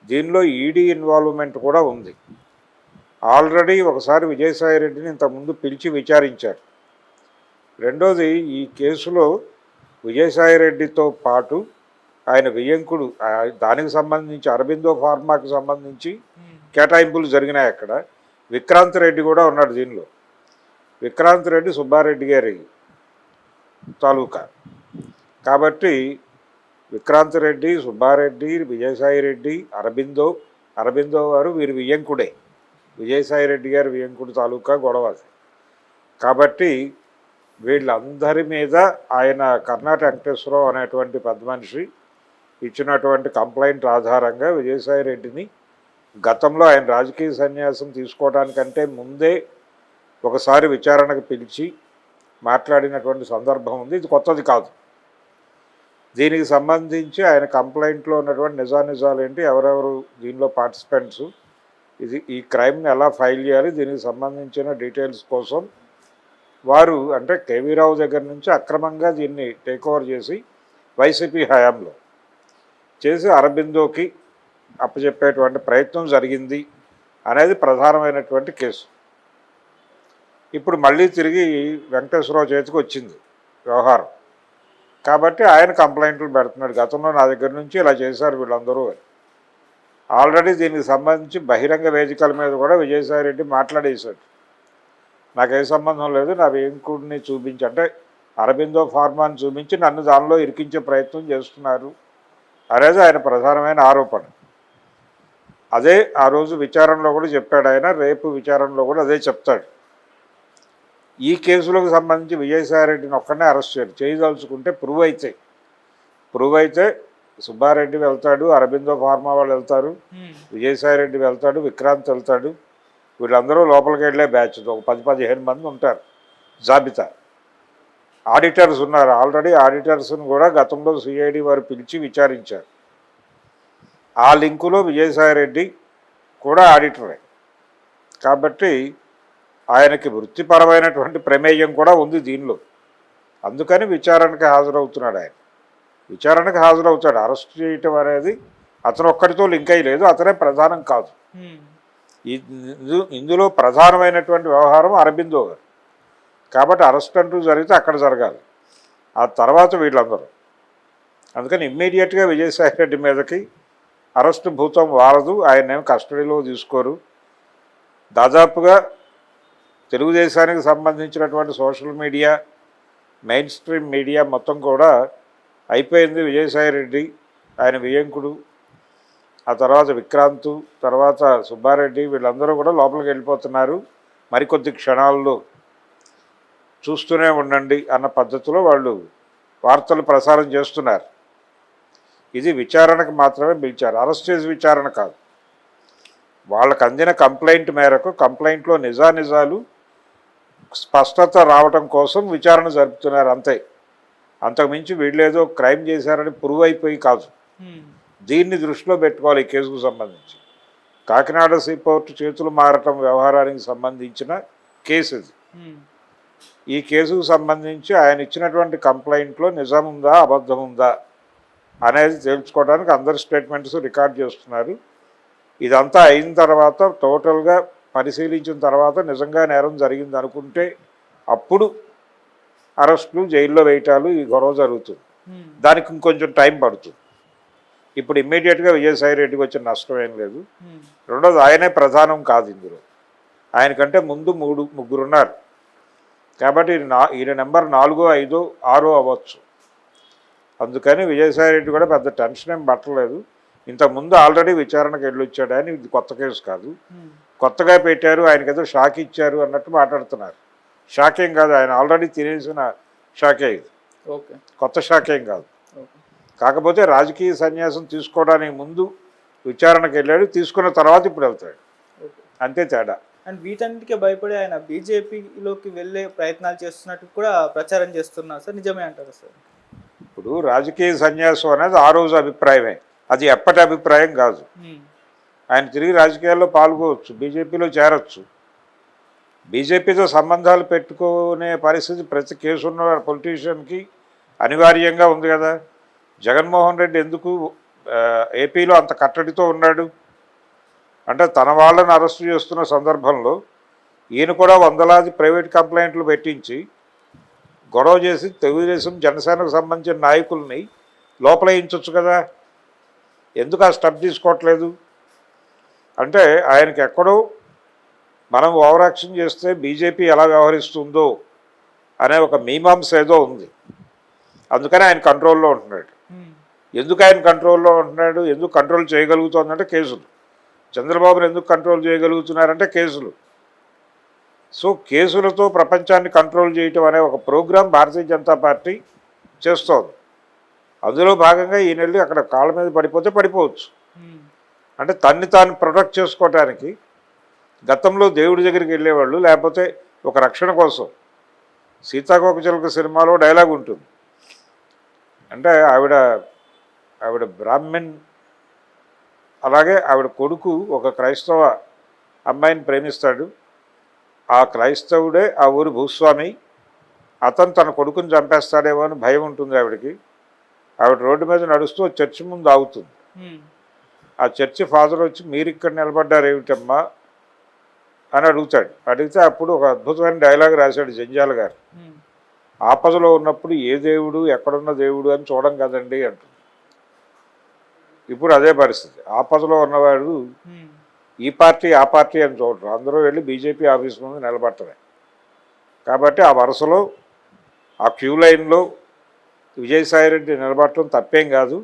దీనిలో ED involvement కూడా ఉంది. ఆల్రెడీ ఒకసారి విజయసాయి రెడ్డిని ఇంతకుముందు పిలిచి విచారించారు. రెండోది, ఈ కేసులో విజయసాయి రెడ్డితో పాటు ఆయన వియ్యంకుడు దానికి సంబంధించి అరబిందో ఫార్మాకి సంబంధించి కేటాయింపులు జరిగినాయి. అక్కడ విక్రాంత్ రెడ్డి కూడా ఉన్నాడు దీనిలో. విక్రాంత్ రెడ్డి సుబ్బారెడ్డి గారి తాలూకా కాబట్టి విక్రాంత్ రెడ్డి, సుబ్బారెడ్డి, విజయసాయి రెడ్డి, అరబిందో వారు వీరి వియ్యంకుడే. విజయసాయి రెడ్డి గారి వియ్యంకుడు తాలూకా గొడవ కాబట్టి వీళ్ళందరి మీద ఆయన కర్ణాటక వెంకటేశ్వరరావు అనేటువంటి పెద్ద మనిషి ఇచ్చినటువంటి కంప్లైంట్ ఆధారంగా విజయసాయి రెడ్డిని గతంలో ఆయన రాజకీయ సన్యాసం తీసుకోవడానికంటే ముందే ఒకసారి విచారణకు పిలిచి మాట్లాడినటువంటి సందర్భం ఉంది. ఇది కొత్తది కాదు. దీనికి సంబంధించి ఆయన కంప్లైంట్లో ఉన్నటువంటి నిజానిజాలు ఏంటి, ఎవరెవరు దీనిలో పార్టిసిపెంట్స్, ఈ క్రైమ్ని ఎలా ఫైల్ చేయాలి, దీనికి సంబంధించిన డీటెయిల్స్ కోసం వారు అంటే కేవీ రావు దగ్గర నుంచి అక్రమంగా దీన్ని టేక్ ఓవర్ చేసి వైసీపీ హయాంలో చేసి అరబిందోకి అప్పచెప్పేటువంటి ప్రయత్నం జరిగింది అనేది ప్రధానమైనటువంటి కేసు. ఇప్పుడు మళ్ళీ తిరిగి వెంకటేశ్వరరావు చేతికి వచ్చింది వ్యవహారం కాబట్టి ఆయన కంప్లైంట్లు పెడుతున్నాడు. గతంలో నా దగ్గర నుంచి ఇలా చేశారు వీళ్ళందరూ అని. ఆల్రెడీ దీనికి సంబంధించి బహిరంగ వేదికల మీద కూడా విజయసాయి రెడ్డి మాట్లాడేశాడు. నాకే సంబంధం లేదు, నా వేంకుడిని చూపించి అంటే అరబిందో ఫార్మాని చూపించి నన్ను దానిలో ఇరికించే ప్రయత్నం చేస్తున్నారు అనేది ఆయన ప్రధానమైన ఆరోపణ. అదే ఆ రోజు విచారణలో కూడా చెప్పాడు ఆయన, రేపు విచారణలో కూడా అదే చెప్తాడు. ఈ కేసులకు సంబంధించి విజయసాయి రెడ్డిని ఒక్కడనే అరెస్ట్ చేయదలుచుకుంటే ప్రూవ్ అయితే సుబ్బారెడ్డి వెళ్తాడు, అరబిందో ఫార్మా వాళ్ళు వెళ్తారు, విజయసాయి రెడ్డి వెళ్తాడు, విక్రాంత్ వెళ్తాడు. వీళ్ళందరూ లోపలికి వెళ్ళే బ్యాచ్ ఒక 10-15 మంది ఉంటారు జాబితా. ఆడిటర్స్ ఉన్నారు. ఆల్రెడీ ఆడిటర్స్ను కూడా గతంలో సిఐడి వారు పిలిచి విచారించారు. ఆ లింకులో విజయసాయి రెడ్డి కూడా ఆడిటరే కాబట్టి ఆయనకి వృత్తిపరమైనటువంటి ప్రమేయం కూడా ఉంది దీనిలో. అందుకని విచారణకు హాజరవుతున్నాడు. ఆయన విచారణకు హాజరవుతాడు. అరెస్ట్ చేయటం అనేది అతను ఒక్కడితో లింక్ అయ్యలేదు, అతనే ప్రధానం కాదు. ఇందులో ప్రధానమైనటువంటి వ్యవహారం అరబిందో గారు కాబట్టి అరెస్ట్ అంటూ జరిగితే అక్కడ జరగాలి, ఆ తర్వాత వీళ్ళందరూ. అందుకని ఇమ్మీడియట్గా విజయసాయి రెడ్డి మీదకి అరెస్టు భూతం వారదు. ఆయన్నేమో కస్టడీలో తీసుకోరు. దాదాపుగా తెలుగుదేశానికి సంబంధించినటువంటి social media, main stream media మొత్తం కూడా అయిపోయింది. విజయసాయి రెడ్డి, ఆయన వియ్యంకుడు, ఆ తర్వాత విక్రాంత్, తర్వాత సుబ్బారెడ్డి వీళ్ళందరూ కూడా లోపలికి వెళ్ళిపోతున్నారు. మరికొద్ది క్షణాల్లో చూస్తూనే ఉండండి అన్న పద్ధతిలో వాళ్ళు వార్తలు ప్రసారం చేస్తున్నారు. ఇది విచారణకు మాత్రమే పిలిచారు, అరెస్ట్ చేసి విచారణ కాదు. వాళ్ళకు అందిన కంప్లైంట్ మేరకు కంప్లైంట్లో నిజానిజాలు స్పష్టత రావడం కోసం విచారణ జరుపుతున్నారు అంతే. అంతకుమించి వీళ్ళేదో క్రైమ్ చేశారని ప్రూవ్ అయిపోయి కాదు. దీన్ని దృష్టిలో పెట్టుకోవాలి. ఈ కేసుకు సంబంధించి కాకినాడ సీపోర్టు చేతులు మారటం వ్యవహారానికి సంబంధించిన కేసు ఇది. ఈ కేసుకు సంబంధించి ఆయన ఇచ్చినటువంటి కంప్లైంట్లో నిజం ఉందా అబద్ధం ఉందా అనేది తెలుసుకోవడానికి అందరి స్టేట్మెంట్స్ రికార్డ్ చేస్తున్నారు. ఇదంతా అయిన తర్వాత టోటల్గా పరిశీలించిన తర్వాత నిజంగా నేరం జరిగింది అనుకుంటే అప్పుడు అరెస్టులు, జైల్లో వేయటాలు, ఈ గొడవ జరుగుతుంది. దానికి ఇంకొంచెం టైం పడుతుంది. ఇప్పుడు ఇమ్మీడియట్గా విజయసాయి రెడ్డికి వచ్చిన నష్టం ఏం లేదు. రెండోది, ఆయనే ప్రధానం కాదు ఇందులో. ఆయనకంటే ముందు ముగ్గురు ఉన్నారు కాబట్టి ఈయన నెంబర్ 4, 5, 6 అవ్వచ్చు. అందుకని విజయసాయి రెడ్డి కూడా పెద్ద టెన్షన్ ఏం పట్టలేదు. ఇంతకుముందు ఆల్రెడీ విచారణకు వెళ్ళొచ్చాడు ఆయన. ఇది కొత్త కేసు కాదు, కొత్తగా పెట్టారు, ఆయనకి ఏదో షాక్ ఇచ్చారు అన్నట్టు మాట్లాడుతున్నారు. షాక్ ఏం కాదు, ఆయన ఆల్రెడీ తినేసిన షాకే ఇది, కొత్త షాక్ ఏం కాదు. కాకపోతే రాజకీయ సన్యాసం తీసుకోవడానికి ముందు విచారణకు వెళ్ళాడు, తీసుకున్న తర్వాత ఇప్పుడు వెళ్తాడు, అంతే తేడా. అండ్ వీటన్నిటికీ భయపడి ఆయన బీజేపీలోకి వెళ్ళే ప్రయత్నాలు చేస్తున్నట్టు కూడా ప్రచారం చేస్తున్నారు సార్, నిజమే అంటారు సార్? ఇప్పుడు రాజకీయ సన్యాసం అనేది ఆ రోజు అభిప్రాయమే, అది ఎప్పటి అభిప్రాయం కాదు. ఆయన తిరిగి రాజకీయాల్లో పాల్గొవచ్చు, బీజేపీలో చేరొచ్చు. బీజేపీతో సంబంధాలు పెట్టుకునే పరిస్థితి ప్రతి కేసున్న పొలిటీషియన్కి అనివార్యంగా ఉంది కదా. జగన్మోహన్ రెడ్డి ఎందుకు ఏపీలో అంత కట్టడితో ఉన్నాడు అంటే తన వాళ్ళని అరెస్ట్ చేస్తున్న సందర్భంలో ఈయన కూడా వందలాది ప్రైవేట్ కంప్లైంట్లు పెట్టించి గొడవ చేసి తెలుగుదేశం జనసేనకు సంబంధించిన నాయకుల్ని లోపలేయించవచ్చు కదా, ఎందుకు ఆ స్టెప్ తీసుకోవట్లేదు? అంటే ఆయనకి ఎక్కడో మనం ఓవర్ యాక్షన్ చేస్తే బీజేపీ ఎలా వ్యవహరిస్తుందో అనే ఒక మీమాంస ఏదో ఉంది. అందుకని ఆయన కంట్రోల్లో ఉంటున్నాడు. ఎందుకు ఆయన కంట్రోల్లో ఉంటున్నాడు, ఎందుకు కంట్రోల్ చేయగలుగుతుందంటే కేసులు. చంద్రబాబును ఎందుకు కంట్రోల్ చేయగలుగుతున్నారంటే కేసులు. సో కేసులతో ప్రపంచాన్ని కంట్రోల్ చేయటం అనే ఒక ప్రోగ్రాం భారతీయ జనతా పార్టీ చేస్తోంది. అందులో భాగంగా ఈయన వెళ్ళి అక్కడ కాళ్ళ మీద పడిపోతే పడిపోవచ్చు. అంటే తన్ని తాను ప్రొటెక్ట్ చేసుకోవటానికి గతంలో దేవుడి దగ్గరికి వెళ్ళేవాళ్ళు, లేకపోతే ఒక రక్షణ కోసం. సీతాకోకచిలుక సినిమాలో డైలాగ్ ఉంటుంది. అంటే ఆవిడ బ్రాహ్మణ్, అలాగే ఆవిడ కొడుకు ఒక క్రైస్తవ అమ్మాయిని ప్రేమిస్తాడు. ఆ క్రైస్తవుడే ఆ ఊరి భూస్వామి. అతను తన కొడుకుని చంపేస్తాడేమో అని భయం ఉంటుంది ఆవిడకి. ఆవిడ రోడ్డు మీద నడుస్తూ చర్చి ముందు ఆగుతుంది. ఆ చర్చి ఫాదర్ వచ్చి, మీరు ఇక్కడ నిలబడ్డారు ఏమిటమ్మా అని అడుగుతాడు. అడిగితే అప్పుడు ఒక అద్భుతమైన డైలాగ్ రాశాడు జంజాల గారు. ఆపదలో ఉన్నప్పుడు ఏ దేవుడు ఎక్కడున్న దేవుడు అని చూడం కదండి అంటుంది. ఇప్పుడు అదే పరిస్థితి. ఆపదలో ఉన్నవాడు ఈ పార్టీ ఆ పార్టీ అని చూడరు, అందరూ వెళ్ళి బీజేపీ ఆఫీస్ ముందు నిలబట్టరే. కాబట్టి ఆ వరుసలో ఆ క్యూ లైన్లో విజయసాయిరెడ్డి నిలబడటం తప్పేం కాదు.